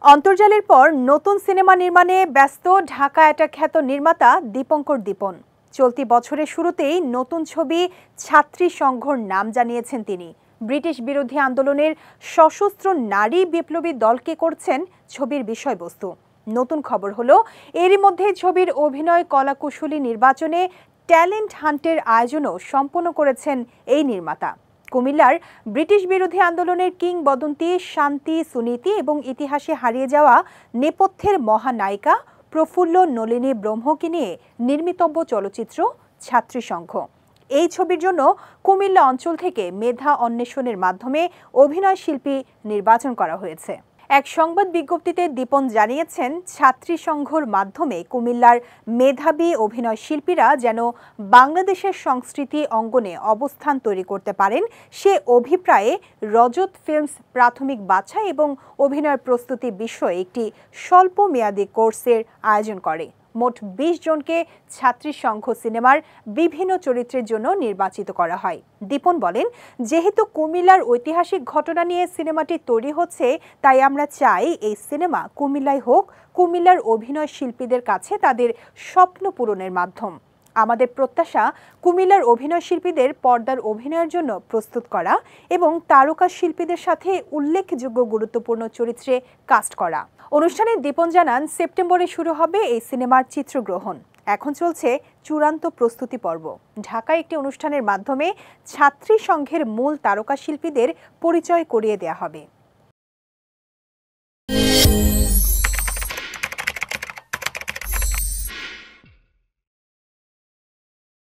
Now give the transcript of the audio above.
অন্তর্জালের পর নতুন সিনেমা নির্মাণে ব্যস্ত ঢাকা একটা খ্যাত নির্মাতা দীপঙ্কর দীপন। চলতি বছরের শুরুতেই নতুন ছবি ছাত্রী সংঘর নাম জানিয়েছেন তিনি। ব্রিটিশ বিরোধী আন্দোলনের সশস্ত্র নারী বিপ্লবী দলকে করছেন ছবির বিষয়বস্তু। নতুন খবর হলো, এরই মধ্যে ছবির অভিনয় কলাকুশলী নির্বাচনে ট্যালেন্ট হান্টের আয়োজনও সম্পন্ন করেছেন এই নির্মাতা। কুমিল্লার ব্রিটিশ বিরোধী আন্দোলনের কিংবদন্তি শান্তি সুনীতি এবং ইতিহাসে হারিয়ে যাওয়া নেপথ্যের মহানায়িকা প্রফুল্ল নলিনী ব্রহ্মকে নিয়ে নির্মিতব্য চলচ্চিত্র ছাত্রী সংঘ। এই ছবির জন্য কুমিল্লা অঞ্চল থেকে মেধা অন্বেষণের মাধ্যমে অভিনয় শিল্পী নির্বাচন করা হয়েছে। এক সংবাদ বিজ্ঞপ্তিতে দীপন জানিয়েছেন, ছাত্রী সংঘর মাধ্যমে কুমিল্লার মেধাবী অভিনয় শিল্পীরা যেন বাংলাদেশের সংস্কৃতি অঙ্গনে অবস্থান তৈরি করতে পারেন সে অভিপ্রায়ে রজত ফিল্মস প্রাথমিক বাছাই এবং অভিনয়ের প্রস্তুতি বিষয়ে একটি স্বল্প মেয়াদী কোর্সের আয়োজন করে। মোট ২০ জনকে ছাত্রী সংঘ সিনেমার বিভিন্ন চরিত্রের জন্য নির্বাচিত করা হয়। দীপন বলেন, যেহেতু কুমিল্লার ঐতিহাসিক ঘটনা নিয়ে সিনেমাটি তৈরি হচ্ছে, তাই আমরা চাই এই সিনেমা কুমিল্লায় হোক, কুমিল্লার অভিনয় শিল্পীদের কাছে তাদের স্বপ্ন পূরণের মাধ্যম। আমাদের প্রত্যাশা কুমিল্লার অভিনয় শিল্পীদের পর্দার অভিনয়ের জন্য প্রস্তুত করা এবং তারকা শিল্পীদের সাথে উল্লেখযোগ্য গুরুত্বপূর্ণ চরিত্রে কাস্ট করা। অনুষ্ঠানে দীপন জানান, সেপ্টেম্বরে শুরু হবে এই সিনেমার চিত্রগ্রহণ। এখন চলছে চূড়ান্ত প্রস্তুতি পর্ব। ঢাকায় একটি অনুষ্ঠানের মাধ্যমে ছাত্রী সংঘের মূল তারকা শিল্পীদের পরিচয় করিয়ে দেওয়া হবে।